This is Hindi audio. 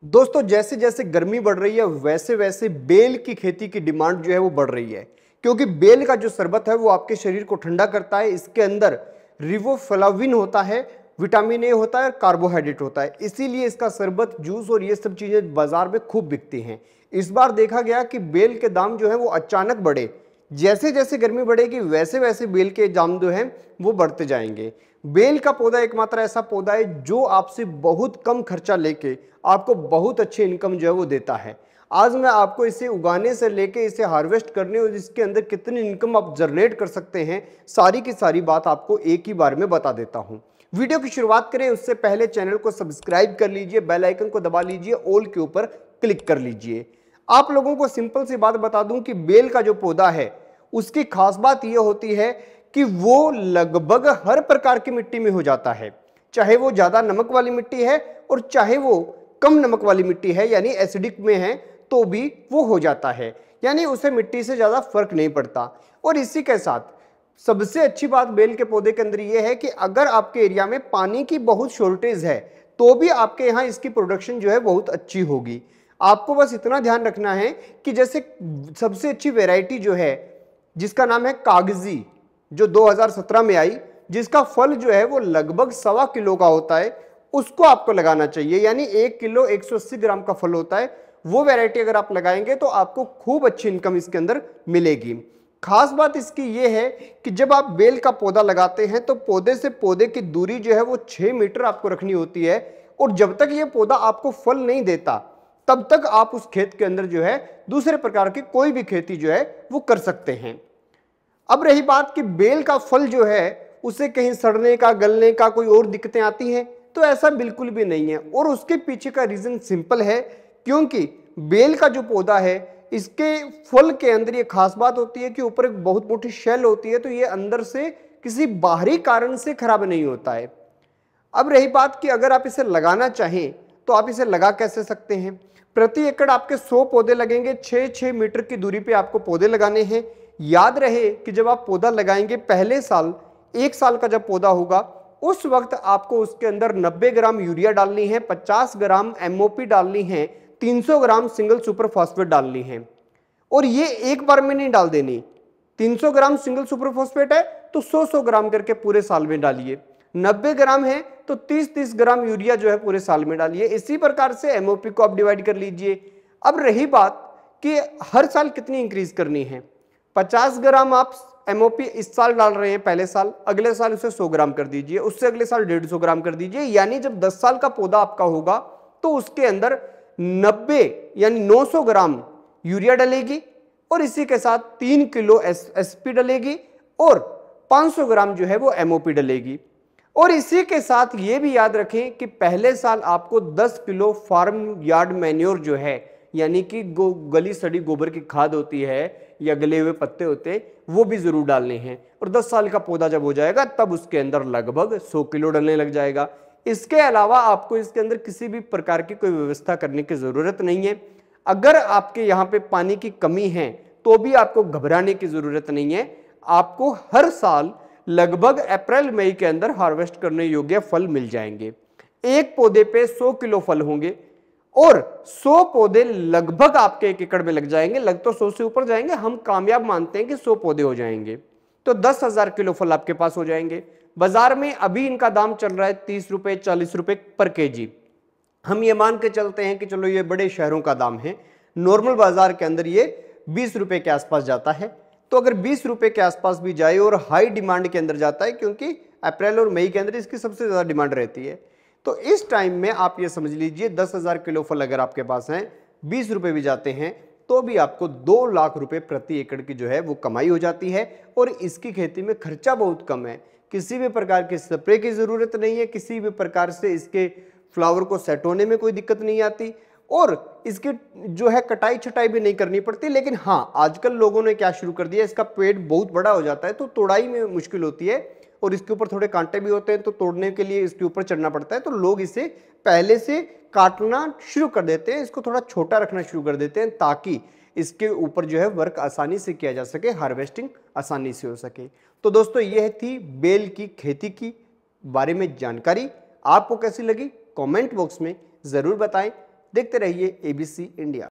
दोस्तों जैसे जैसे गर्मी बढ़ रही है वैसे वैसे बेल की खेती की डिमांड जो है वो बढ़ रही है, क्योंकि बेल का जो शरबत है वो आपके शरीर को ठंडा करता है। इसके अंदर रिबोफ्लाविन होता है, विटामिन ए होता है, कार्बोहाइड्रेट होता है, इसीलिए इसका शरबत, जूस और ये सब चीजें बाजार में खूब बिकती हैं। इस बार देखा गया कि बेल के दाम जो है वो अचानक बढ़े। जैसे जैसे गर्मी बढ़ेगी वैसे वैसे बेल के दाम जो है वो बढ़ते जाएंगे। बेल का पौधा एकमात्र ऐसा पौधा है जो आपसे बहुत कम खर्चा लेके आपको बहुत अच्छी इनकम जो है वो देता है। आज मैं आपको इसे उगाने से लेके इसे हार्वेस्ट करने और इसके अंदर कितनी इनकम आप जनरेट कर सकते हैं, सारी की सारी बात आपको एक ही बार में बता देता हूं। वीडियो की शुरुआत करें उससे पहले चैनल को सब्सक्राइब कर लीजिए, बेल आइकन को दबा लीजिए, ऑल के ऊपर क्लिक कर लीजिए। आप लोगों को सिंपल सी बात बता दूं कि बेल का जो पौधा है उसकी खास बात यह होती है कि वो लगभग हर प्रकार की मिट्टी में हो जाता है, चाहे वो ज्यादा नमक वाली मिट्टी है और चाहे वो कम नमक वाली मिट्टी है यानी एसिडिक में है तो भी वो हो जाता है, यानी उसे मिट्टी से ज्यादा फर्क नहीं पड़ता। और इसी के साथ सबसे अच्छी बात बेल के पौधे के अंदर यह है कि अगर आपके एरिया में पानी की बहुत शॉर्टेज है तो भी आपके यहाँ इसकी प्रोडक्शन जो है बहुत अच्छी होगी। आपको बस इतना ध्यान रखना है कि जैसे सबसे अच्छी वैरायटी जो है जिसका नाम है कागजी, जो 2017 में आई, जिसका फल जो है वो लगभग 1.25 किलो का होता है, उसको आपको लगाना चाहिए। यानी 1 किलो 180 ग्राम का फल होता है। वो वैरायटी अगर आप लगाएंगे तो आपको खूब अच्छी इनकम इसके अंदर मिलेगी। खास बात इसकी ये है कि जब आप बेल का पौधा लगाते हैं तो पौधे से पौधे की दूरी जो है वो 6 मीटर आपको रखनी होती है, और जब तक ये पौधा आपको फल नहीं देता तब तक आप उस खेत के अंदर जो है दूसरे प्रकार की कोई भी खेती जो है वो कर सकते हैं। अब रही बात कि बेल का फल जो है उसे कहीं सड़ने का, गलने का कोई और दिक्कतें आती हैं, तो ऐसा बिल्कुल भी नहीं है। और उसके पीछे का रीजन सिंपल है, क्योंकि बेल का जो पौधा है इसके फल के अंदर ये खास बात होती है कि ऊपर एक बहुत मोटी शेल होती है, तो ये अंदर से किसी बाहरी कारण से खराब नहीं होता है। अब रही बात कि अगर आप इसे लगाना चाहें तो आप इसे लगा कैसे सकते हैं। प्रति एकड़ आपके 100 पौधे लगेंगे, 6-6 मीटर की दूरी पे आपको पौधे लगाने हैं। याद रहे कि जब आप पौधा लगाएंगे पहले साल, 1 साल का जब पौधा होगा उस वक्त आपको उसके अंदर 90 ग्राम यूरिया डालनी है, 50 ग्राम एमओपी डालनी है, 300 ग्राम सिंगल सुपर फॉस्फेट डालनी है। और ये एक बार में नहीं डाल देनी। 300 ग्राम सिंगल सुपर फॉस्फेट है तो 100-100 ग्राम करके पूरे साल में डालिए। 90 ग्राम है तो 30-30 ग्राम यूरिया जो है पूरे साल में डालिए। इसी प्रकार से एमओपी को आप डिवाइड कर लीजिए। अब रही बात कि हर साल कितनी इंक्रीज करनी है। 50 ग्राम आप एमओपी इस साल डाल रहे हैं पहले साल, अगले साल उसे 100 ग्राम कर दीजिए, उससे अगले साल 150 ग्राम कर दीजिए। यानी जब 10 साल का पौधा आपका होगा तो उसके अंदर 90 यानी 900 ग्राम यूरिया डलेगी और इसी के साथ 3 किलो एसपी डलेगी और 500 ग्राम जो है वो एमओपी डलेगी। और इसी के साथ ये भी याद रखें कि पहले साल आपको 10 किलो फार्म यार्ड मैन्योर जो है, यानी कि गली सड़ी गोबर की खाद होती है या गले हुए पत्ते होते हैं, वो भी जरूर डालने हैं। और 10 साल का पौधा जब हो जाएगा तब उसके अंदर लगभग 100 किलो डलने लग जाएगा। इसके अलावा आपको इसके अंदर किसी भी प्रकार की कोई व्यवस्था करने की जरूरत नहीं है। अगर आपके यहाँ पे पानी की कमी है तो भी आपको घबराने की जरूरत नहीं है। आपको हर साल लगभग अप्रैल मई के अंदर हार्वेस्ट करने योग्य फल मिल जाएंगे। एक पौधे पे 100 किलो फल होंगे और 100 पौधे लगभग आपके 1 एकड़ में लग जाएंगे। लग तो 100 से ऊपर जाएंगे, हम कामयाब मानते हैं कि 100 पौधे हो जाएंगे तो 10,000 किलो फल आपके पास हो जाएंगे। बाजार में अभी इनका दाम चल रहा है 30 रुपए 40 रुपए पर केजी। हम ये मान के चलते हैं कि चलो ये बड़े शहरों का दाम है, नॉर्मल बाजार के अंदर ये 20 रुपए के आसपास जाता है। तो अगर 20 रुपए के आसपास भी जाए और हाई डिमांड के अंदर जाता है, क्योंकि अप्रैल और मई के अंदर इसकी सबसे ज्यादा डिमांड रहती है, तो इस टाइम में आप ये समझ लीजिए 10,000 किलो फल अगर आपके पास हैं, 20 रुपए भी जाते हैं तो भी आपको 2 लाख रुपए प्रति एकड़ की जो है वो कमाई हो जाती है। और इसकी खेती में खर्चा बहुत कम है, किसी भी प्रकार के स्प्रे की जरूरत नहीं है, किसी भी प्रकार से इसके फ्लावर को सेट होने में कोई दिक्कत नहीं आती और इसकी जो है कटाई छटाई भी नहीं करनी पड़ती। लेकिन हाँ, आजकल लोगों ने क्या शुरू कर दिया, इसका पेड़ बहुत बड़ा हो जाता है तो तोड़ाई में मुश्किल होती है और इसके ऊपर थोड़े कांटे भी होते हैं, तो तोड़ने के लिए इसके ऊपर चढ़ना पड़ता है, तो लोग इसे पहले से काटना शुरू कर देते हैं, इसको थोड़ा छोटा रखना शुरू कर देते हैं ताकि इसके ऊपर जो है वर्क आसानी से किया जा सके, हार्वेस्टिंग आसानी से हो सके। तो दोस्तों यह थी बेल की खेती की बारे में जानकारी। आपको कैसी लगी कमेंट बॉक्स में जरूर बताएं। देखते रहिए ABC इंडिया।